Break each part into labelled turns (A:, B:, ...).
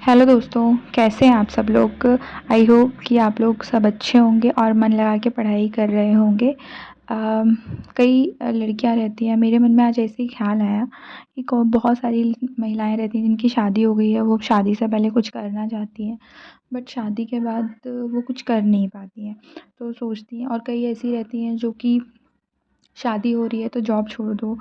A: Hello दोस्तों, कैसे हैं आप सब लोग। आई होप कि आप लोग सब अच्छे होंगे और मन लगा के पढ़ाई कर रहे होंगे। कई लड़कियां रहती हैं, मेरे मन में आज ऐसे ही ख्याल आया कि बहुत सारी महिलाएं रहती हैं जिनकी शादी हो गई है। वो शादी से पहले कुछ करना चाहती हैं, बट शादी के बाद वो कुछ कर नहीं पाती हैं। तो सोचती हैं, और कई ऐसी रहती हैं जो कि शादी हो रही है तो जॉब छोड़ दो,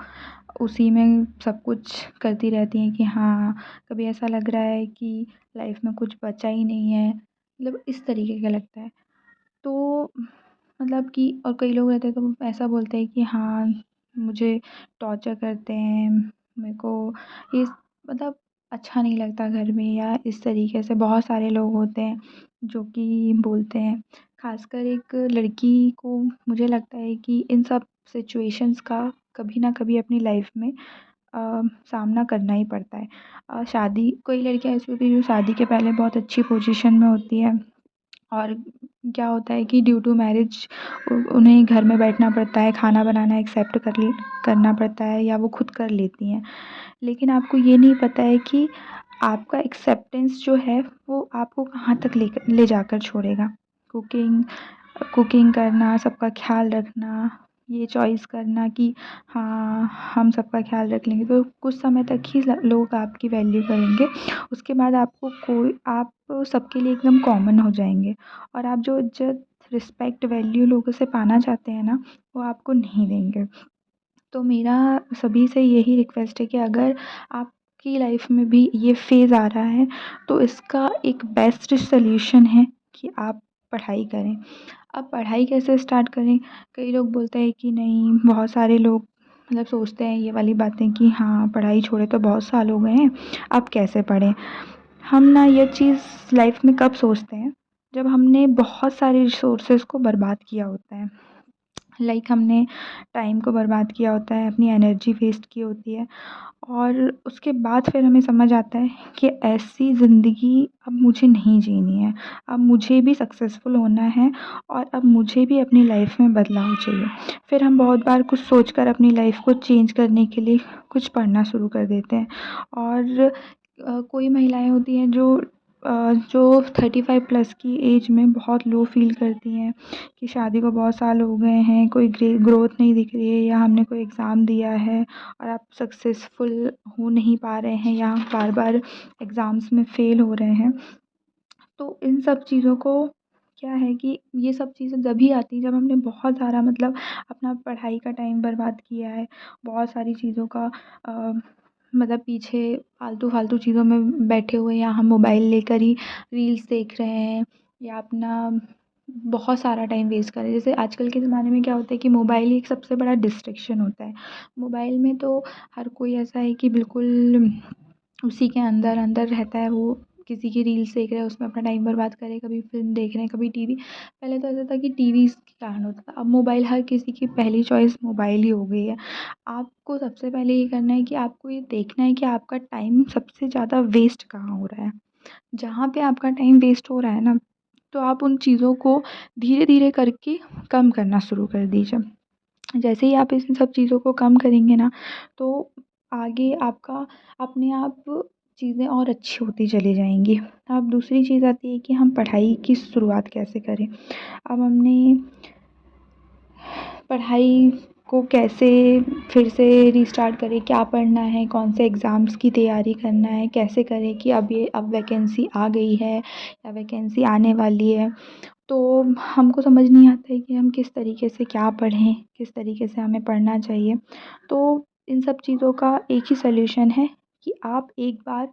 A: उसी में सब कुछ करती रहती हैं कि हाँ, कभी ऐसा लग रहा है कि लाइफ में कुछ बचा ही नहीं है, मतलब इस तरीके का लगता है। तो मतलब कि और कई लोग रहते हैं तो ऐसा बोलते हैं कि हाँ, मुझे टॉर्चर करते हैं, मेरे को ये मतलब अच्छा नहीं लगता घर में, या इस तरीके से बहुत सारे लोग होते हैं जो कि बोलते हैं। खासकर एक लड़की को मुझे लगता है कि इन सब सिचुएशंस का कभी ना कभी अपनी लाइफ में सामना करना ही पड़ता है। शादी कोई लड़कियां ऐसी होती है जो शादी के पहले बहुत अच्छी पोजीशन में होती है, और क्या होता है कि ड्यू टू मैरिज उन्हें घर में बैठना पड़ता है, खाना बनाना एक्सेप्ट करना पड़ता है, या वो खुद कर लेती हैं। लेकिन आपको ये नहीं पता है कि आपका एक्सेप्टेंस जो है वो आपको कहाँ तक ले जाकर छोड़ेगा। कुकिंग कुकिंग करना, सबका ख्याल रखना, ये चॉइस करना कि हाँ, हम सबका ख्याल रख लेंगे, तो कुछ समय तक ही लोग आपकी वैल्यू करेंगे। उसके बाद आपको कोई आप सबके लिए एकदम कॉमन हो जाएंगे, और आप जो इज्जत, रिस्पेक्ट, वैल्यू लोगों से पाना चाहते हैं ना, वो आपको नहीं देंगे। तो मेरा सभी से यही रिक्वेस्ट है कि अगर आपकी लाइफ में भी ये फ़ेज़ आ रहा है, तो इसका एक बेस्ट सॉल्यूशन है कि आप पढ़ाई करें। अब पढ़ाई कैसे स्टार्ट करें? कई लोग बोलते हैं कि नहीं, बहुत सारे लोग मतलब सोचते हैं ये वाली बातें कि हाँ, पढ़ाई छोड़े तो बहुत साल हो गए हैं, अब कैसे पढ़ें? हम ना ये चीज़ लाइफ में कब सोचते हैं, जब हमने बहुत सारे रिसोर्सेज़ को बर्बाद किया होता है। लाइक हमने टाइम को बर्बाद किया होता है, अपनी एनर्जी वेस्ट की होती है, और उसके बाद फिर हमें समझ आता है कि ऐसी ज़िंदगी अब मुझे नहीं जीनी है। अब मुझे भी सक्सेसफुल होना है, और अब मुझे भी अपनी लाइफ में बदलाव चाहिए। फिर हम बहुत बार कुछ सोचकर अपनी लाइफ को चेंज करने के लिए कुछ पढ़ना शुरू कर देते हैं। और कोई महिलाएं होती हैं जो 35 प्लस की एज में बहुत लो फील करती हैं कि शादी को बहुत साल हो गए हैं, कोई ग्रोथ नहीं दिख रही है, या हमने कोई एग्ज़ाम दिया है और आप सक्सेसफुल हो नहीं पा रहे हैं, या बार बार एग्ज़ाम्स में फ़ेल हो रहे हैं। तो इन सब चीज़ों को क्या है कि ये सब चीज़ें तभी आती हैं जब हमने बहुत सारा मतलब अपना पढ़ाई का टाइम बर्बाद किया है, बहुत सारी चीज़ों का मतलब पीछे फालतू चीज़ों में बैठे हुए, या हम मोबाइल लेकर ही रील्स देख रहे हैं, या अपना बहुत सारा टाइम वेस्ट कर रहे हैं। जैसे आजकल के ज़माने में क्या होता है कि मोबाइल ही एक सबसे बड़ा डिस्ट्रैक्शन होता है। मोबाइल में तो हर कोई ऐसा है कि बिल्कुल उसी के अंदर अंदर रहता है, वो किसी की रील्स देख रहे हैं, उसमें अपना टाइम बर्बाद कर रहे हैं, कभी फ़िल्म देख रहे हैं, कभी टीवी। पहले तो ऐसा था कि टीवी के कारण होता था, अब मोबाइल, हर किसी की पहली चॉइस मोबाइल ही हो गई है। आपको सबसे पहले ये करना है कि आपको ये देखना है कि आपका टाइम सबसे ज़्यादा वेस्ट कहाँ हो रहा है। जहाँ पे आपका टाइम वेस्ट हो रहा है ना, तो आप उन चीज़ों को धीरे-धीरे करके कम करना शुरू कर दीजिए। जैसे ही आप इन सब चीज़ों को कम करेंगे ना, तो आगे आपका अपने आप चीज़ें और अच्छी होती चली जाएँगी। अब दूसरी चीज़ आती है कि हम पढ़ाई की शुरुआत कैसे करें? अब हमने पढ़ाई को कैसे फिर से रीस्टार्ट करें, क्या पढ़ना है, कौन से एग्ज़ाम्स की तैयारी करना है, कैसे करें कि अब वैकेंसी आ गई है या वैकेंसी आने वाली है। तो हमको समझ नहीं आता है कि हम किस तरीके से क्या पढ़ें, किस तरीके से हमें पढ़ना चाहिए। तो इन सब चीज़ों का एक ही सॉल्यूशन है कि आप एक बार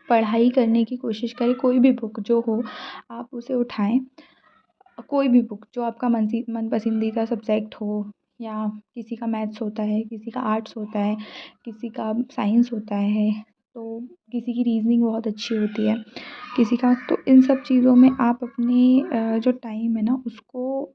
A: पढ़ाई करने की कोशिश करें, कोई भी बुक जो हो आप उसे उठाएँ। कोई भी बुक जो आपका मन पसंदीदा सब्जेक्ट हो, या किसी का मैथ्स होता है, किसी का आर्ट्स होता है, किसी का साइंस होता है, तो किसी की रीज़निंग बहुत अच्छी होती है, किसी का, तो इन सब चीज़ों में आप अपनी जो टाइम है ना उसको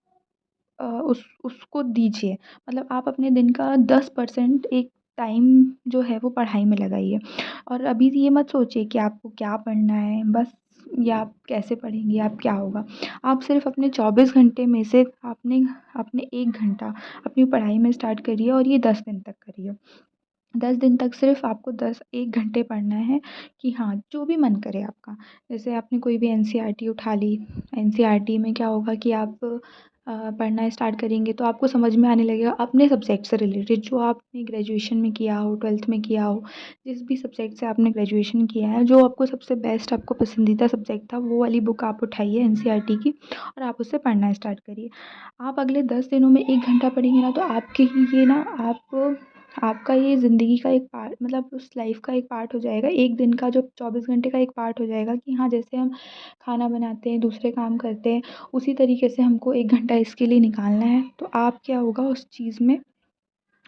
A: उसको दीजिए। मतलब आप अपने दिन का 10% एक टाइम जो है वो पढ़ाई में लगाइए। और अभी ये मत सोचिए कि आपको क्या पढ़ना है बस, या आप कैसे पढ़ेंगे, आप क्या होगा। आप सिर्फ़ अपने 24 घंटे में से आपने अपने 1 घंटा अपनी पढ़ाई में स्टार्ट करिए, और ये 10 दिन तक करिए। 10 दिन तक सिर्फ़ आपको 1 घंटे पढ़ना है कि हाँ, जो भी मन करे आपका। जैसे आपने कोई भी एनसीईआरटी उठा ली, एनसीईआरटी में क्या होगा कि आप पढ़ना स्टार्ट करेंगे तो आपको समझ में आने लगेगा अपने सब्जेक्ट से रिलेटेड जो आपने ग्रेजुएशन में किया हो, 12th में किया हो, जिस भी सब्जेक्ट से आपने ग्रेजुएशन किया है, जो आपको सबसे बेस्ट आपको पसंदीदा सब्जेक्ट था, वो वाली बुक आप उठाइए एनसीईआरटी की और आप उससे पढ़ना स्टार्ट करिए। आप अगले 10 दिनों में 1 घंटा पढ़ेंगे ना तो आपके लिए ना आपका ये ज़िंदगी का एक पार्ट मतलब उस लाइफ़ का एक पार्ट हो जाएगा। एक दिन का जो 24 घंटे का एक पार्ट हो जाएगा कि हाँ, जैसे हम खाना बनाते हैं, दूसरे काम करते हैं, उसी तरीके से हमको 1 घंटा इसके लिए निकालना है। तो आप क्या होगा उस चीज़ में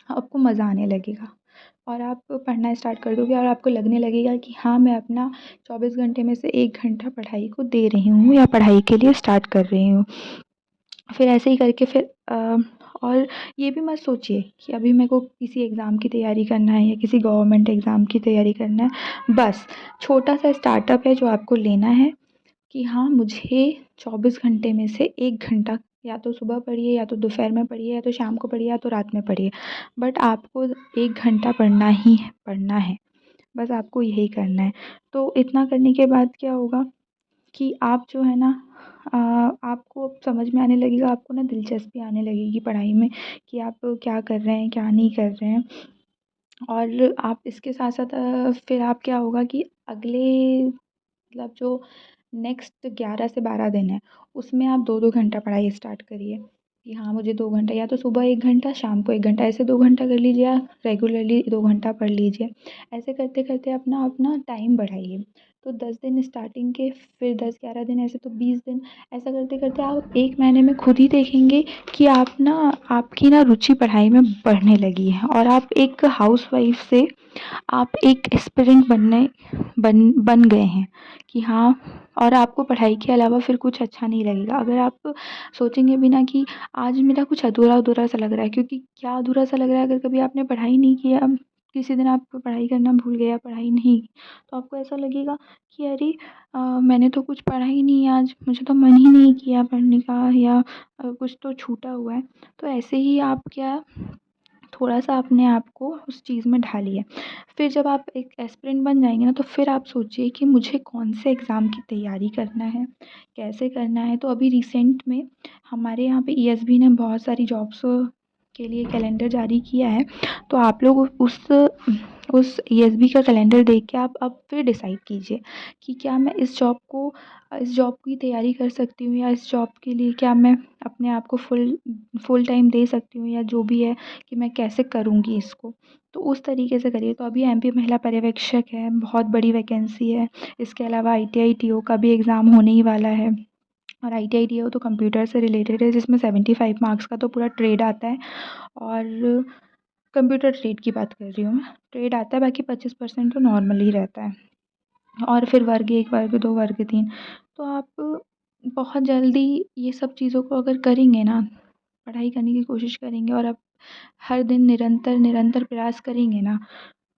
A: आपको मज़ा आने लगेगा और आप पढ़ना स्टार्ट कर दोगे और आपको लगने लगेगा कि हाँ, मैं अपना 24 घंटे में से 1 घंटा पढ़ाई को दे रही हूँ या पढ़ाई के लिए स्टार्ट कर रही हूँ। फिर ऐसे ही करके और ये भी मत सोचिए कि अभी मेरे को किसी एग्ज़ाम की तैयारी करना है या किसी गवर्नमेंट एग्ज़ाम की तैयारी करना है। बस छोटा-सा स्टार्टअप है जो आपको लेना है कि हाँ, मुझे 24 घंटे में से 1 घंटा या तो सुबह पढ़िए या तो दोपहर में पढ़िए या तो शाम को पढ़िए या तो रात में पढ़िए। बट आपको 1 घंटा पढ़ना ही है, पढ़ना है। बस आपको यही करना है। तो इतना करने के बाद क्या होगा कि आप जो है ना अ, आपको अब समझ में आने लगेगा, आपको ना दिलचस्पी आने लगेगी पढ़ाई में कि आप क्या कर रहे हैं, क्या नहीं कर रहे हैं। और आप इसके साथ-साथ फिर आप क्या होगा कि अगले मतलब जो नेक्स्ट 11 से 12 दिन है, उसमें आप 2-2 घंटा पढ़ाई स्टार्ट करिए कि हाँ, मुझे 2 घंटा या तो सुबह 1 घंटा, शाम को 1 घंटा ऐसे 2 घंटा कर लीजिए या रेगुलरली 2 घंटा पढ़ लीजिए। ऐसे करते-करते अपना अपना टाइम बढ़ाइए। तो 10 दिन स्टार्टिंग के, फिर 10-11 दिन ऐसे तो 20 दिन, ऐसा करते-करते आप 1 महीने में खुद ही देखेंगे कि आपकी ना रुचि पढ़ाई में बढ़ने लगी है और आप एक हाउसवाइफ़ से आप एक एस्पिरेंट बन गए हैं कि हाँ। और आपको पढ़ाई के अलावा फिर कुछ अच्छा नहीं लगेगा। अगर आप सोचेंगे भी ना कि आज मेरा कुछ अधूरा-अधूरा सा लग रहा है, क्योंकि क्या अधूरा सा लग रहा है, अगर कभी आपने पढ़ाई नहीं किया, किसी दिन आप पढ़ाई करना भूल गए या पढ़ाई नहीं की, तो आपको ऐसा लगेगा कि अरे मैंने तो कुछ पढ़ा ही नहीं आज, मुझे तो मन ही नहीं किया पढ़ने का या कुछ तो छूटा हुआ है। तो ऐसे ही आप क्या थोड़ा-सा अपने आप को उस चीज़ में ढालिए। फिर जब आप एक एस्पिरेंट बन जाएँगे ना, तो फिर आप सोचिए कि मुझे कौन से एग्ज़ाम की तैयारी करना है, कैसे करना है। तो अभी रिसेंट में हमारे यहाँ पे ईएसबी ने बहुत सारी जॉब्स के लिए कैलेंडर जारी किया है। तो आप लोग उस ईएसबी का कैलेंडर देख के आप अब फिर डिसाइड कीजिए कि क्या मैं इस जॉब की तैयारी कर सकती हूँ या इस जॉब के लिए क्या मैं अपने आप को फुल टाइम दे सकती हूँ या जो भी है कि मैं कैसे करूँगी इसको। तो उस तरीके से करिए। तो अभी एमपी महिला पर्यवेक्षक है, बहुत बड़ी वैकेंसी है। इसके अलावा आईटीआई टीओ का भी एग्ज़ाम होने ही वाला है और आईटीआई टीओ तो कंप्यूटर से रिलेटेड है, जिसमें 75 मार्क्स का तो पूरा ट्रेड आता है और कंप्यूटर ट्रेड की बात कर रही हूँ मैं। ट्रेड आता है, बाकी 25% तो नॉर्मल ही रहता है और फिर वर्ग 1, वर्ग 2, वर्ग 3। तो आप बहुत जल्दी ये सब चीज़ों को अगर करेंगे ना, पढ़ाई करने की कोशिश करेंगे और आप हर दिन निरंतर प्रयास करेंगे ना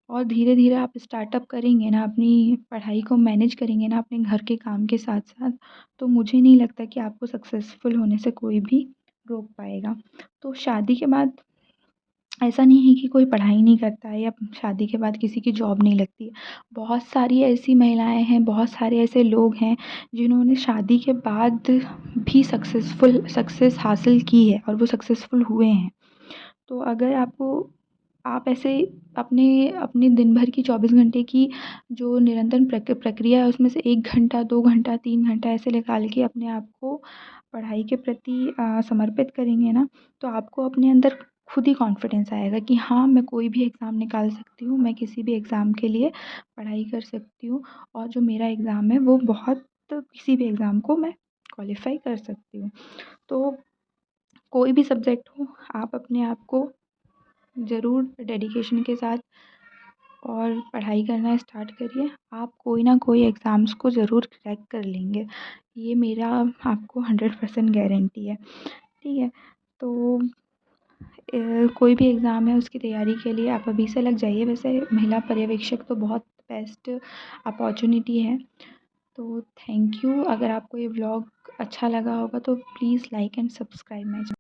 A: और धीरे-धीरे आप स्टार्टअप करेंगे ना, अपनी पढ़ाई को मैनेज करेंगे ना अपने घर के काम के साथ-साथ, तो मुझे नहीं लगता कि आपको सक्सेसफुल होने से कोई भी रोक पाएगा। तो शादी के बाद ऐसा नहीं है कि कोई पढ़ाई नहीं करता है या शादी के बाद किसी की जॉब नहीं लगती है। बहुत सारी ऐसी महिलाएँ हैं, बहुत सारे ऐसे लोग हैं जिन्होंने शादी के बाद भी सक्सेस हासिल की है और वो सक्सेसफुल हुए हैं। तो अगर आप ऐसे अपने अपने दिन भर की 24 घंटे की जो निरंतर प्रक्रिया है उसमें से 1 घंटा, 2 घंटा, 3 घंटा ऐसे निकाल के अपने आप को पढ़ाई के प्रति समर्पित करेंगे ना, तो आपको अपने अंदर खुद ही कॉन्फिडेंस आएगा कि हाँ, मैं कोई भी एग्ज़ाम निकाल सकती हूँ, मैं किसी भी एग्ज़ाम के लिए पढ़ाई कर सकती हूँ और जो मेरा एग्ज़ाम है वो किसी भी एग्ज़ाम को मैं क्वालीफ़ाई कर सकती हूँ। तो कोई भी सब्जेक्ट हो, आप अपने आप को ज़रूर डेडिकेशन के साथ और पढ़ाई करना स्टार्ट करिए। आप कोई ना कोई एग्ज़ाम्स को ज़रूर क्रैक कर लेंगे। ये मेरा आपको 100% गारंटी है। ठीक है? तो कोई भी एग्ज़ाम है उसकी तैयारी के लिए आप अभी से लग जाइए। वैसे महिला पर्यवेक्षक तो बहुत बेस्ट अपॉर्च्युनिटी है। तो थैंक यू। अगर आपको ये व्लॉग अच्छा लगा होगा तो please like and subscribe my channel.